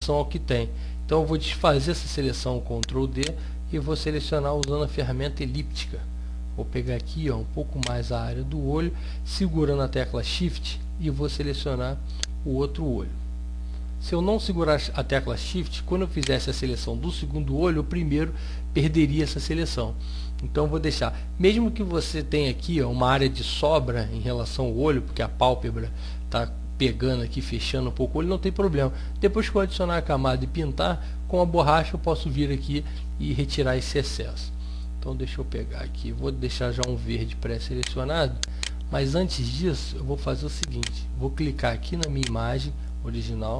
relação ao que tem. Então eu vou desfazer essa seleção, Ctrl D, e vou selecionar usando a ferramenta elíptica. Vou pegar aqui, ó, um pouco mais a área do olho, segurando a tecla Shift, e vou selecionar o outro olho. Se eu não segurar a tecla Shift, quando eu fizesse a seleção do segundo olho, o primeiro perderia essa seleção. Então eu vou deixar, mesmo que você tenha aqui, ó, uma área de sobra em relação ao olho, porque a pálpebra está pegando aqui, fechando um pouco o olho, não tem problema. Depois que eu adicionar a camada e pintar, com a borracha eu posso vir aqui e retirar esse excesso. Então deixa eu pegar aqui, vou deixar já um verde pré-selecionado, mas antes disso eu vou fazer o seguinte, vou clicar aqui na minha imagem original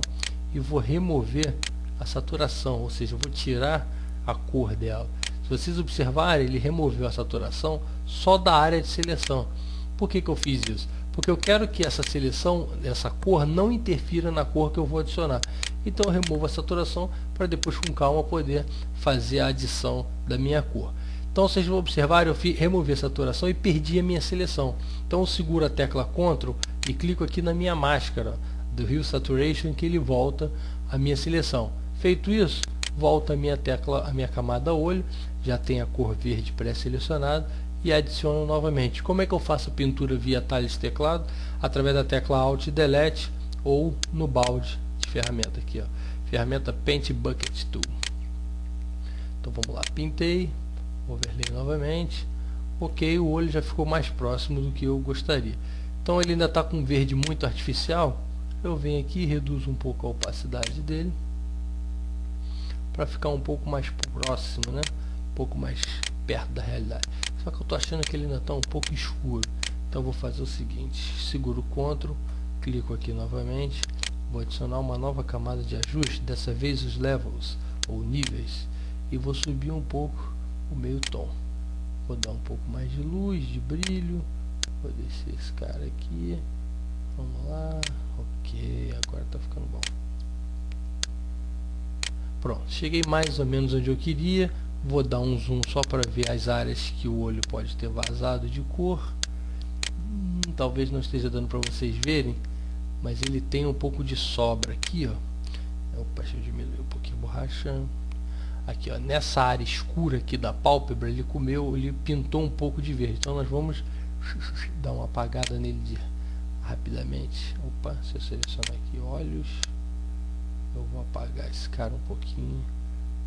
e vou remover a saturação, ou seja, eu vou tirar a cor dela. Se vocês observarem, ele removeu a saturação só da área de seleção. Por que eu fiz isso? Porque eu quero que essa seleção, essa cor, não interfira na cor que eu vou adicionar. Então eu removo a saturação para depois com calma poder fazer a adição da minha cor. Então vocês vão observar, eu removi a saturação e perdi a minha seleção. Então eu seguro a tecla Ctrl e clico aqui na minha máscara do Hue Saturation, que ele volta a minha seleção. Feito isso, volta a minha camada olho, já tem a cor verde pré-selecionada, e adiciono novamente. Como é que eu faço a pintura via atalhos de teclado? Através da tecla Alt e Delete ou no balde de ferramenta aqui, ó, ferramenta Paint Bucket Tool. Então vamos lá, pintei, overlay novamente, ok, o olho já ficou mais próximo do que eu gostaria. Então ele ainda está com verde muito artificial, eu venho aqui e reduzo um pouco a opacidade dele para ficar um pouco mais próximo, né? Um pouco mais perto da realidade. Só que eu estou achando que ele ainda está um pouco escuro. Então vou fazer o seguinte, seguro o Ctrl, clico aqui novamente, vou adicionar uma nova camada de ajuste, dessa vez os levels ou níveis, e vou subir um pouco o meio tom. Vou dar um pouco mais de luz, de brilho, vou descer esse cara aqui, vamos lá, ok, agora está ficando bom. Pronto, cheguei mais ou menos onde eu queria. Vou dar um zoom só para ver as áreas que o olho pode ter vazado de cor. Talvez não esteja dando para vocês verem, mas ele tem um pouco de sobra aqui, ó. Opa, deixa eu diminuir um pouquinho a borracha. Aqui, ó, nessa área escura aqui da pálpebra, ele pintou um pouco de verde. Então nós vamos dar uma apagada nele rapidamente. Opa, se eu selecionar aqui olhos, eu vou apagar esse cara um pouquinho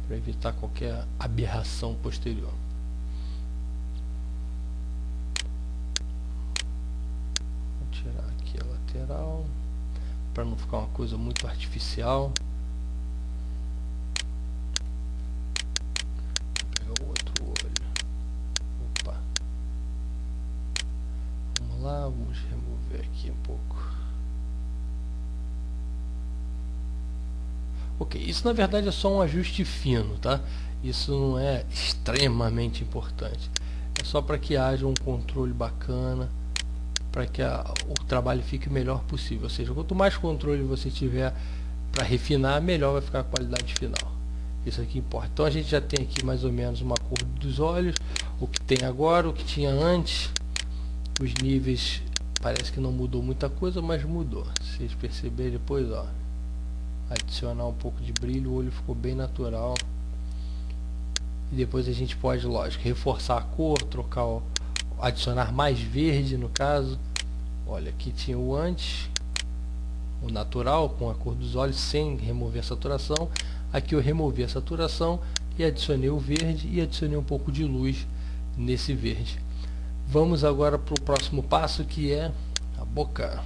para evitar qualquer aberração posterior. Vou tirar aqui a lateral para não ficar uma coisa muito artificial. Vou pegar o outro olho. Opa. Vamos lá, vamos remover aqui um pouco. Ok, isso na verdade é só um ajuste fino, tá? Isso não é extremamente importante. É só para que haja um controle bacana, para que o trabalho fique o melhor possível. Ou seja, quanto mais controle você tiver para refinar, melhor vai ficar a qualidade final. Isso aqui importa. Então a gente já tem aqui mais ou menos uma cor dos olhos, o que tem agora, o que tinha antes. Os níveis parece que não mudou muita coisa, mas mudou. Se vocês perceberem depois, ó, adicionar um pouco de brilho, o olho ficou bem natural. E depois a gente pode, lógico, reforçar a cor, trocar, adicionar mais verde no caso. Olha, aqui tinha o antes, o natural com a cor dos olhos sem remover a saturação. Aqui eu removi a saturação e adicionei o verde e adicionei um pouco de luz nesse verde. Vamos agora para o próximo passo, que é a boca.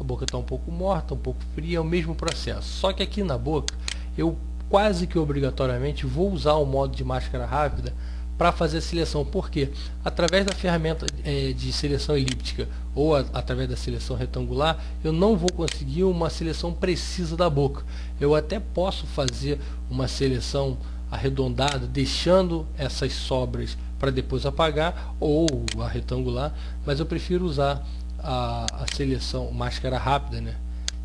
A boca está um pouco morta, um pouco fria, é o mesmo processo. Só que aqui na boca, eu quase que obrigatoriamente vou usar o modo de máscara rápida para fazer a seleção. Por quê? Através da ferramenta de seleção elíptica ou através da seleção retangular, eu não vou conseguir uma seleção precisa da boca. Eu até posso fazer uma seleção arredondada, deixando essas sobras para depois apagar, ou a retangular, mas eu prefiro usar a seleção máscara rápida, né,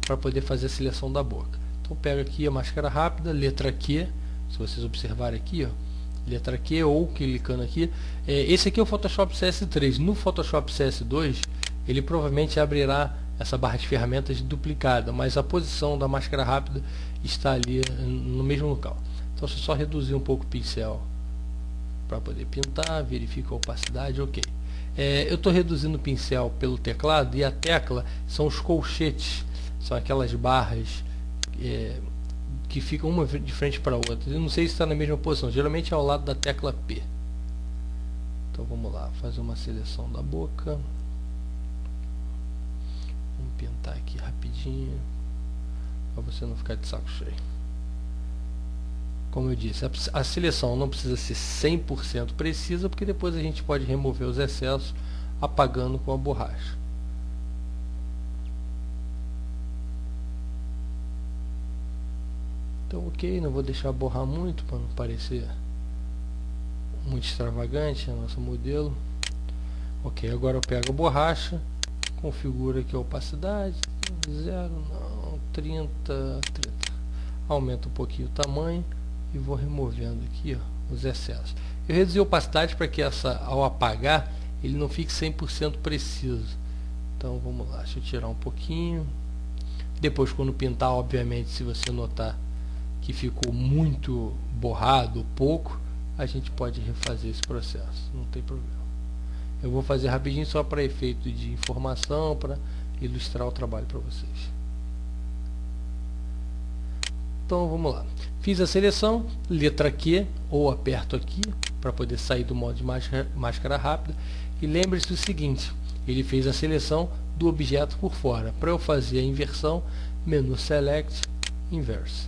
para poder fazer a seleção da boca. Então pego aqui a máscara rápida, letra Q, se vocês observarem aqui, ó, letra Q, ou clicando aqui, esse aqui é o Photoshop CS3. No Photoshop CS2 ele provavelmente abrirá essa barra de ferramentas duplicada, mas a posição da máscara rápida está ali no mesmo local. Então, se eu só reduzir um pouco o pincel para poder pintar, verifica a opacidade, ok. Eu estou reduzindo o pincel pelo teclado, e a tecla são os colchetes, são aquelas barras que ficam uma de frente para a outra. Eu não sei se está na mesma posição, geralmente é ao lado da tecla P. Então vamos lá, fazer uma seleção da boca. Vamos pintar aqui rapidinho, para você não ficar de saco cheio. Como eu disse, a seleção não precisa ser 100% precisa, porque depois a gente pode remover os excessos apagando com a borracha. Então, ok, não vou deixar borrar muito para não parecer muito extravagante a nosso modelo. Ok, agora eu pego a borracha, configuro aqui a opacidade, 0, não, 30, aumento um pouquinho o tamanho e vou removendo aqui, ó, os excessos. Eu reduzi a opacidade para que ao apagar ele não fique 100% preciso. Então vamos lá, deixa eu tirar um pouquinho. Depois, quando pintar, obviamente, se você notar que ficou muito borrado, pouco, a gente pode refazer esse processo, não tem problema. Eu vou fazer rapidinho só para efeito de informação, para ilustrar o trabalho para vocês. Então vamos lá, fiz a seleção, letra Q, ou aperto aqui para poder sair do modo de máscara rápida, e lembre-se do seguinte, ele fez a seleção do objeto por fora. Para eu fazer a inversão, menu Select, Inverse.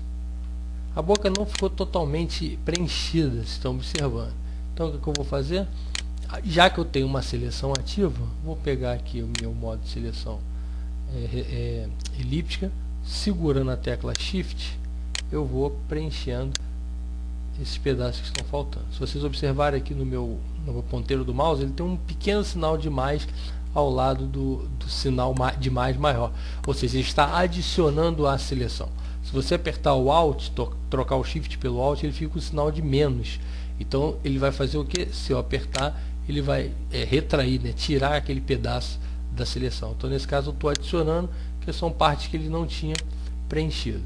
A boca não ficou totalmente preenchida, vocês estão observando. Então o que eu vou fazer? Já que eu tenho uma seleção ativa, vou pegar aqui o meu modo de seleção elíptica, segurando a tecla Shift, eu vou preenchendo esses pedaços que estão faltando. Se vocês observarem aqui no meu ponteiro do mouse, ele tem um pequeno sinal de mais ao lado do sinal de mais maior, ou seja, ele está adicionando a seleção. Se você apertar o Alt, trocar o Shift pelo Alt, ele fica com o sinal de menos. Então ele vai fazer o que? Se eu apertar, ele vai retrair, né? Tirar aquele pedaço da seleção. Então nesse caso eu estou adicionando, que são partes que ele não tinha preenchido.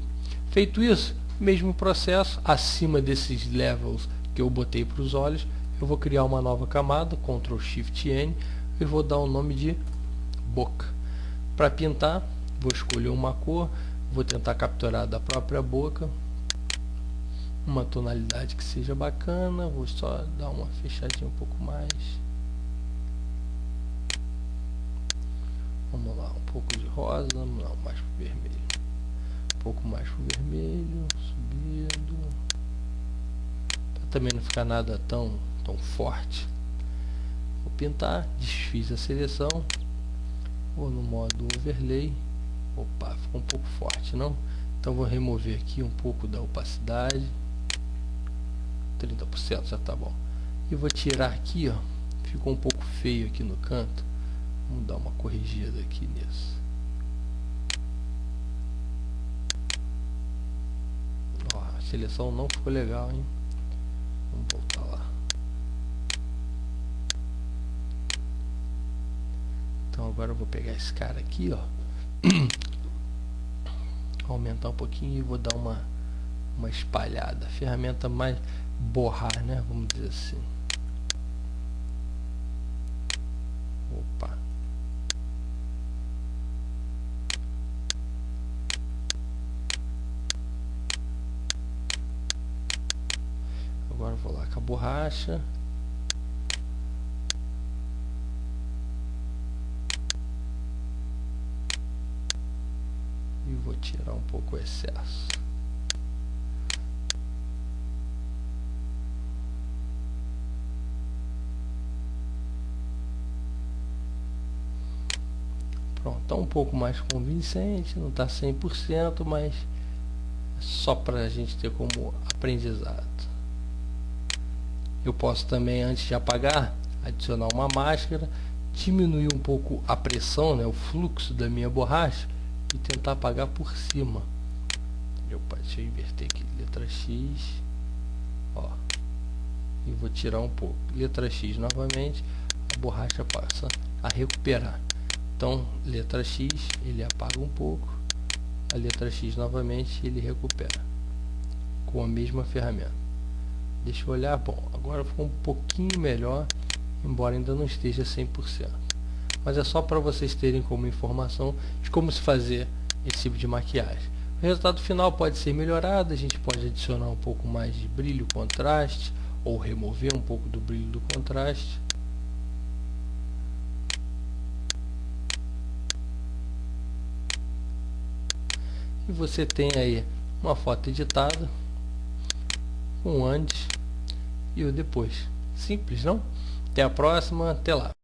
Feito isso, mesmo processo, acima desses levels que eu botei para os olhos, eu vou criar uma nova camada, Ctrl Shift N, e vou dar o nome de boca. Para pintar, vou escolher uma cor, vou tentar capturar da própria boca, uma tonalidade que seja bacana, vou só dar uma fechadinha um pouco mais. Vamos lá, um pouco de rosa, não, mais pro vermelho. Um pouco mais pro vermelho, subindo. Para também não ficar nada tão forte. Vou pintar, desfiz a seleção, vou no modo overlay. Opa, ficou um pouco forte, não? Então vou remover aqui um pouco da opacidade. 30% já tá bom. E vou tirar aqui, ó. Ficou um pouco feio aqui no canto. Vamos dar uma corrigida aqui nisso. Ó, a seleção não ficou legal, hein? Vamos voltar lá. Então agora eu vou pegar esse cara aqui, ó. Aumentar um pouquinho e vou dar uma espalhada. Ferramenta mais borrar, né? Vamos dizer assim. Opa. Agora eu vou lá com a borracha. E vou tirar um pouco o excesso. Pronto, está um pouco mais convincente, não está 100%, mas só para a gente ter como aprendizado. Eu posso também, antes de apagar, adicionar uma máscara, diminuir um pouco a pressão, né, o fluxo da minha borracha, e tentar apagar por cima. Opa, deixa eu inverter aqui, letra X, ó, e vou tirar um pouco, letra X novamente, a borracha passa a recuperar. Então, letra X, ele apaga um pouco, a letra X novamente, ele recupera com a mesma ferramenta. Deixa eu olhar, bom, agora ficou um pouquinho melhor, embora ainda não esteja 100%. Mas é só para vocês terem como informação de como se fazer esse tipo de maquiagem. O resultado final pode ser melhorado, a gente pode adicionar um pouco mais de brilho, contraste, ou remover um pouco do brilho do contraste. E você tem aí uma foto editada, com o antes e o depois. Simples, não? Até a próxima, até lá.